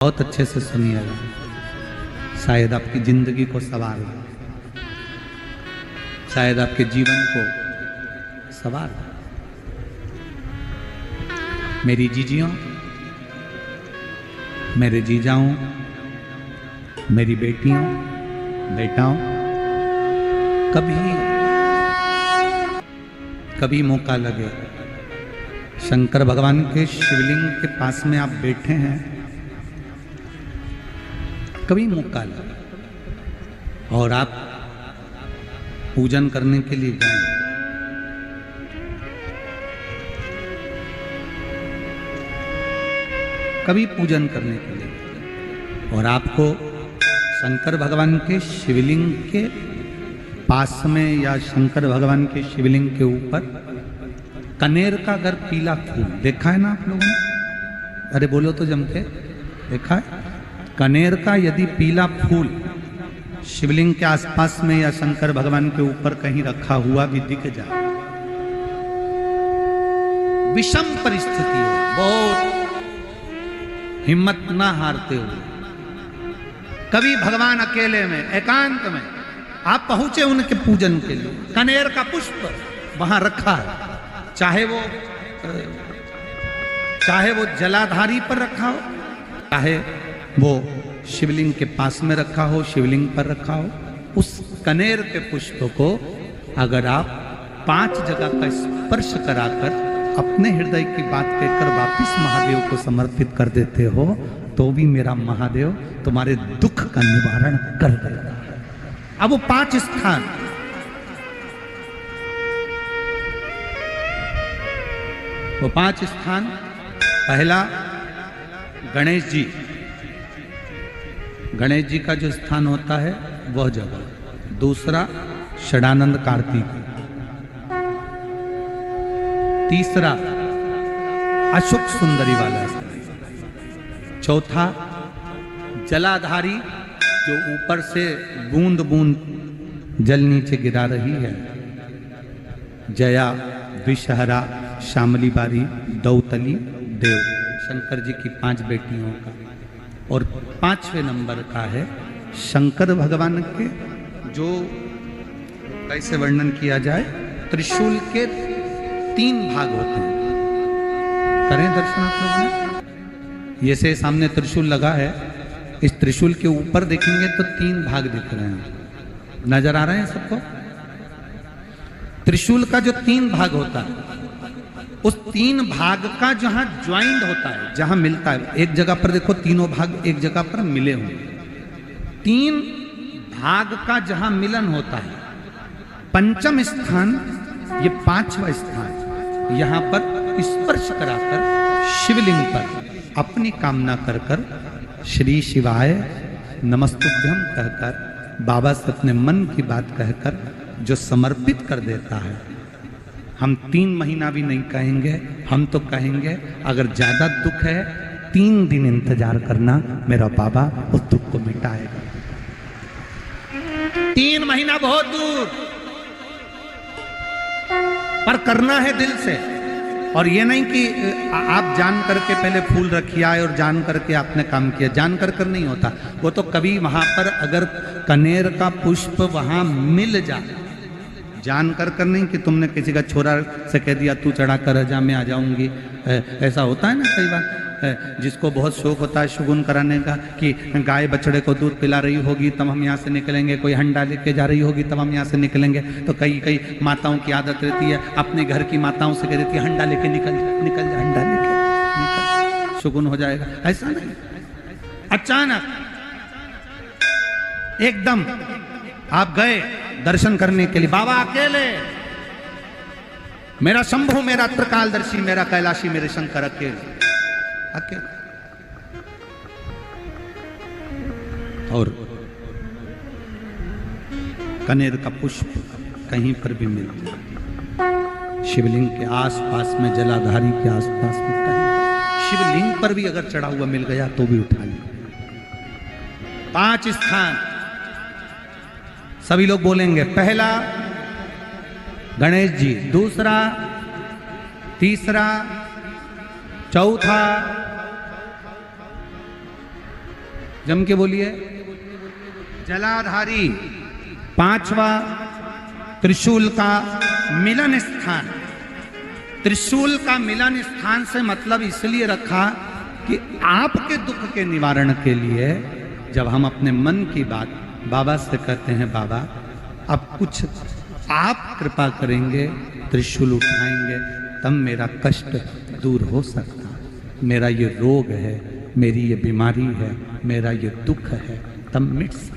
बहुत अच्छे से सुनिएगा, शायद आपकी जिंदगी को सवार हो, शायद आपके जीवन को सवार हो। मेरी जीजियों, मेरे जीजाओं, मेरी बेटियों, बेटाओं, कभी मौका लगे, शंकर भगवान के शिवलिंग के पास में आप बैठे हैं, कभी मौका लगे और आप पूजन करने के लिए जाएं, कभी पूजन करने के लिए और आपको शंकर भगवान के शिवलिंग के पास में या शंकर भगवान के शिवलिंग के ऊपर कनेर का अगर पीला फूल देखा है ना आप लोगों ने, अरे बोलो तो जम के, देखा है? कनेर का यदि पीला फूल शिवलिंग के आसपास में या शंकर भगवान के ऊपर कहीं रखा हुआ भी दिख जाए, विषम परिस्थिति हो, बहुत हिम्मत ना हारते हुए, कभी भगवान अकेले में एकांत में आप पहुंचे उनके पूजन के लिए, कनेर का पुष्प वहां रखा है, चाहे वो जलाधारी पर रखा हो, चाहे वो शिवलिंग के पास में रखा हो, शिवलिंग पर रखा हो, उस कनेर के पुष्प को अगर आप 5 जगह का स्पर्श कराकर अपने हृदय की बात कहकर वापिस महादेव को समर्पित कर देते हो, तो भी मेरा महादेव तुम्हारे दुख का निवारण कर देगा। अब वो 5 स्थान, वो 5 स्थान, पहला गणेश जी, गणेश जी का जो स्थान होता है वह जगह, दूसरा षडानंद कार्तिक, तीसरा अशोक सुंदरी वाला स्थान, चौथा जलाधारी जो ऊपर से बूंद बूंद जल नीचे गिरा रही है, जया, विषहरा, शामली बारी, दौतली, देव, शंकर जी की 5 बेटियों का, और 5वें नंबर का है शंकर भगवान के, जो कैसे वर्णन किया जाए, त्रिशूल के 3 भाग होते हैं। करें दर्शन आप लोगों ने, जैसे सामने त्रिशूल लगा है, इस त्रिशूल के ऊपर देखेंगे तो 3 भाग दिख रहे हैं, नजर आ रहे हैं सबको? त्रिशूल का जो 3 भाग होता है, उस 3 भाग का जहां ज्वाइंट होता है, जहां मिलता है, एक जगह पर देखो तीनों भाग एक जगह पर मिले हुए, 3 भाग का जहां मिलन होता है, 5वां स्थान, ये 5वां स्थान, यहां पर स्पर्श कराकर शिवलिंग पर अपनी कामना कर कर श्री शिवाय नमस्तुभ्यम कहकर, बाबा से अपने मन की बात कहकर जो समर्पित कर देता है, हम 3 महीना भी नहीं कहेंगे, हम तो कहेंगे अगर ज्यादा दुख है 3 दिन इंतजार करना, मेरा बाबा उस दुख को मिटाएगा। 3 महीना बहुत दूर, पर करना है दिल से, और ये नहीं कि आप जान करके पहले फूल रखिए आए और जान करके आपने काम किया, जान कर नहीं होता वो तो, कभी वहां पर अगर कनेर का पुष्प वहां मिल जाए, जान कर नहीं कि तुमने किसी का छोरा से कह दिया तू चढ़ा कर जा, मैं आ जाऊंगी, ऐसा होता है ना कई बार, जिसको बहुत शौक होता है शगुन कराने का, कि गाय बछड़े को दूध पिला रही होगी तब हम यहाँ से निकलेंगे, कोई हंडा लेके जा रही होगी तब हम यहाँ से निकलेंगे, तो कई माताओं की आदत रहती है, अपने घर की माताओं से कह देती है हंडा लेके निकल जा, हंडा लेके निकल, शगुन हो जाएगा। ऐसा नहीं, अचानक एकदम आप गए दर्शन करने के लिए, बाबा अकेले, मेरा शंभु, मेरा त्रिकालदर्शी, मेरा कैलाशी, मेरे शंकर अकेले, और कनेर का पुष्प कहीं पर भी मिल जाए, शिवलिंग के आसपास में, जलाधारी के आसपास में, कहीं शिवलिंग पर भी अगर चढ़ा हुआ मिल गया तो भी उठा लिया। 5 स्थान सभी लोग बोलेंगे, पहला गणेश जी, दूसरा, तीसरा, चौथा, जम के बोलिए। जलाधारी, पांचवा त्रिशूल का मिलन स्थान। त्रिशूल का मिलन स्थान से मतलब इसलिए रखा कि आपके दुख के निवारण के लिए जब हम अपने मन की बात बाबा से कहते हैं, बाबा अब कुछ आप कृपा करेंगे, त्रिशूल उठाएंगे, तब मेरा कष्ट दूर हो सकता, मेरा ये रोग है, मेरी ये बीमारी है, मेरा ये दुख है, तब मिट सकता।